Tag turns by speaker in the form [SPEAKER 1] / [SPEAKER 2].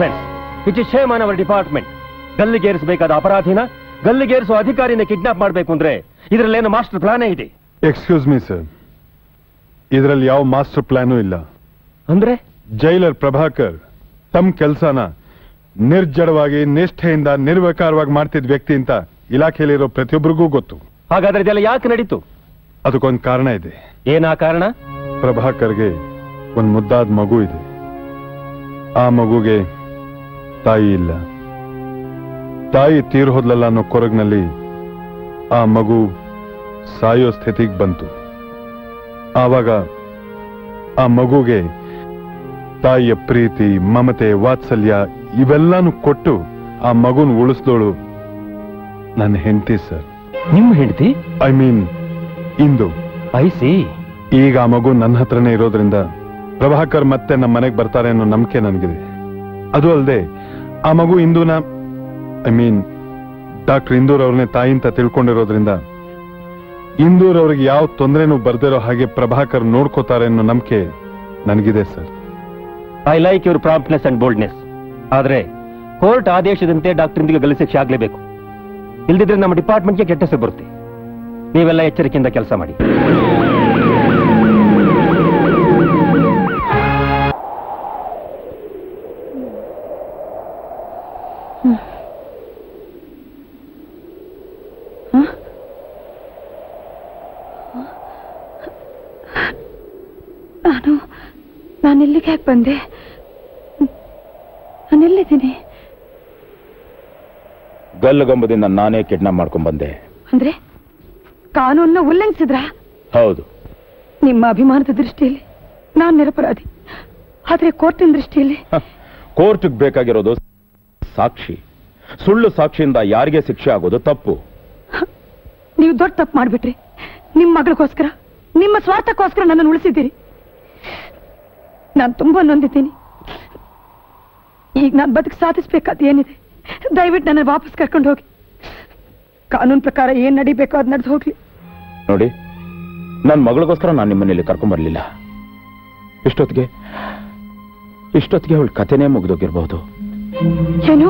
[SPEAKER 1] Nonsense. It is shame on our department. ಗಲ್ಲಿಗೇರಿಸಬೇಕಾದ ಅಪರಾಧಿನ ಗಲ್ಲಿಗೇರಿಸುವ ಅಧಿಕಾರಿನ ಕಿಡ್ನಾಪ್ ಮಾಡಬೇಕು ಅಂದ್ರೆ ಇದರಲ್ಲೇನು ಮಾಸ್ಟರ್ ಪ್ಲಾನೇ ಇದೆ?
[SPEAKER 2] ಎಕ್ಸ್ಕ್ಯೂಸ್ ಮೀ ಸರ್, ಇದರಲ್ಲಿ ಯಾವ ಮಾಸ್ಟರ್ ಪ್ಲಾನು ಇಲ್ಲ.
[SPEAKER 1] ಅಂದ್ರೆ
[SPEAKER 2] ಜೈಲರ್ ಪ್ರಭಾಕರ್ ತಮ್ಮ ಕೆಲಸನ ನಿರ್ಜಡವಾಗಿ ನಿಷ್ಠೆಯಿಂದ ನಿರ್ವಿಕಾರವಾಗಿ ಮಾಡ್ತಿದ್ದ ವ್ಯಕ್ತಿ ಅಂತ ಇಲಾಖೆಯಲ್ಲಿರೋ ಪ್ರತಿಯೊಬ್ಬರಿಗೂ ಗೊತ್ತು.
[SPEAKER 1] ಹಾಗಾದ್ರೆ ಇದೆಲ್ಲ ಯಾಕೆ ನಡೀತು?
[SPEAKER 2] ಅದಕ್ಕೊಂದು ಕಾರಣ ಇದೆ.
[SPEAKER 1] ಏನಾ ಕಾರಣ?
[SPEAKER 2] ಪ್ರಭಾಕರ್ಗೆ ಒಂದು ಮುದ್ದಾದ ಮಗು ಇದೆ. ಆ ಮಗುಗೆ ತಾಯಿ ಇಲ್ಲ. ತಾಯಿ ತೀರ್ ಹೋದ್ಲಲ್ಲ ಅನ್ನೋ ಕೊರಗಿನಲ್ಲಿ ಆ ಮಗು ಸಾಯೋ ಸ್ಥಿತಿಗೆ ಬಂತು. ಆವಾಗ ಆ ಮಗುಗೆ ತಾಯಿಯ ಪ್ರೀತಿ, ಮಮತೆ, ವಾತ್ಸಲ್ಯ ಇವೆಲ್ಲಾನು ಕೊಟ್ಟು ಆ ಮಗುನ ಉಳಿಸ್ದೋಳು ನನ್ನ ಹೆಂಡತಿ ಸರ್.
[SPEAKER 1] ನಿಮ್ಮ ಹೆಂಡತಿ?
[SPEAKER 2] ಐ ಮೀನ್ ಇಂದು.
[SPEAKER 1] I see.
[SPEAKER 2] ಈಗ ಆ ಮಗು ನನ್ನ ಹತ್ರನೇ ಇರೋದ್ರಿಂದ ಪ್ರಭಾಕರ್ ಮತ್ತೆ ನಮ್ಮ ಮನೆಗೆ ಬರ್ತಾರೆ ಅನ್ನೋ ನಂಬಿಕೆ ನನಗಿದೆ. ಅದು ಅಲ್ಲದೆ ಆ ಮಗು ಇಂದೂನ ಐ ಮೀನ್ ಡಾಕ್ಟರ್ ಇಂದೂರ್ ಅವ್ರನ್ನೇ ತಾಯಿ ಅಂತ ತಿಳ್ಕೊಂಡಿರೋದ್ರಿಂದ ಇಂದೂರ್ ಅವ್ರಿಗೆ ಯಾವ ತೊಂದರೆನೂ ಬರ್ದಿರೋ ಹಾಗೆ ಪ್ರಭಾಕರ್ ನೋಡ್ಕೋತಾರೆ ಅನ್ನೋ ನಂಬಿಕೆ ನನಗಿದೆ sir.
[SPEAKER 1] I like your promptness and boldness. ಆದ್ರೆ ಕೋರ್ಟ್ ಆದೇಶದಂತೆ ಡಾಕ್ಟರ್ ಇಂದಿಗೆ ಗಲ್ಲು ಶಿಕ್ಷೆ ಆಗ್ಲೇಬೇಕು. ಇಲ್ದಿದ್ರೆ ನಮ್ಮ ಡಿಪಾರ್ಟ್ಮೆಂಟ್ಗೆ ಕೆಟ್ಟ ಹೆಸರು ಬರುತ್ತೆ. ನೀವೆಲ್ಲ ಎಚ್ಚರಿಕೆಯಿಂದ ಕೆಲಸ ಮಾಡಿ.
[SPEAKER 3] ನಾನು ಇಲ್ಲಿಗೆ ಯಾಕೆ ಬಂದೆ? ನಾನೆಲ್ಲಿದ್ದೀನಿ?
[SPEAKER 4] ಗಲ್ಲುಗಂಬದಿಂದ ನಾನೇ ಕಿಡ್ನಾಪ್ ಮಾಡ್ಕೊಂಡ್ ಬಂದೆ.
[SPEAKER 3] ಅಂದ್ರೆ ಕಾನೂನನ್ನ ಉಲ್ಲಂಘಿಸಿದ್ರ?
[SPEAKER 4] ಹೌದು.
[SPEAKER 3] ನಿಮ್ಮ ಅಭಿಮಾನದ ದೃಷ್ಟಿಯಲ್ಲಿ ನಾನು ನಿರಪರಾಧಿ. ಆದ್ರೆ ಕೋರ್ಟಿನ ದೃಷ್ಟಿಯಲ್ಲಿ
[SPEAKER 4] ಕೋರ್ಟ್ಗೆ ಬೇಕಾಗಿರೋದು ಸಾಕ್ಷಿ. ಸುಳ್ಳು ಸಾಕ್ಷಿಯಿಂದ ಯಾರಿಗೆ ಶಿಕ್ಷೆ ಆಗೋದು ತಪ್ಪು.
[SPEAKER 3] ನೀವು ದೊಡ್ಡ ತಪ್ಪು ಮಾಡ್ಬಿಟ್ರಿ. ನಿಮ್ಮ ಮಗಳಿಗೋಸ್ಕರ, ನಿಮ್ಮ ಸ್ವಾರ್ಥಕ್ಕೋಸ್ಕರ ನನ್ನನ್ನು ಉಳಿಸಿದ್ದೀರಿ. ನಾನು ತುಂಬಾ ನೊಂದಿದ್ದೀನಿ. ಈಗ ನಾನು ಬದುಕು ಸಾಧಿಸ್ಬೇಕಾದ ಏನಿದೆ, ದಯವಿಟ್ಟು ನನ್ನ ವಾಪಸ್ ಕರ್ಕೊಂಡು ಹೋಗಿ. ಕಾನೂನು ಪ್ರಕಾರ ಏನ್ ನಡಿಬೇಕೋ ಅದು ನಡೆದು ಹೋಗ್ಲಿ.
[SPEAKER 4] ನೋಡಿ, ನನ್ನ ಮಗಳಿಗೋಸ್ಕರ ನಾನು ನಿಮ್ಮನೇಲಿ ಕರ್ಕೊಂಡ್ ಬರ್ಲಿಲ್ಲ. ಇಷ್ಟೊತ್ತಿಗೆ ಅವಳ ಕಥೆನೇ ಮುಗಿದೋಗಿರ್ಬಹುದು.
[SPEAKER 3] ಏನು?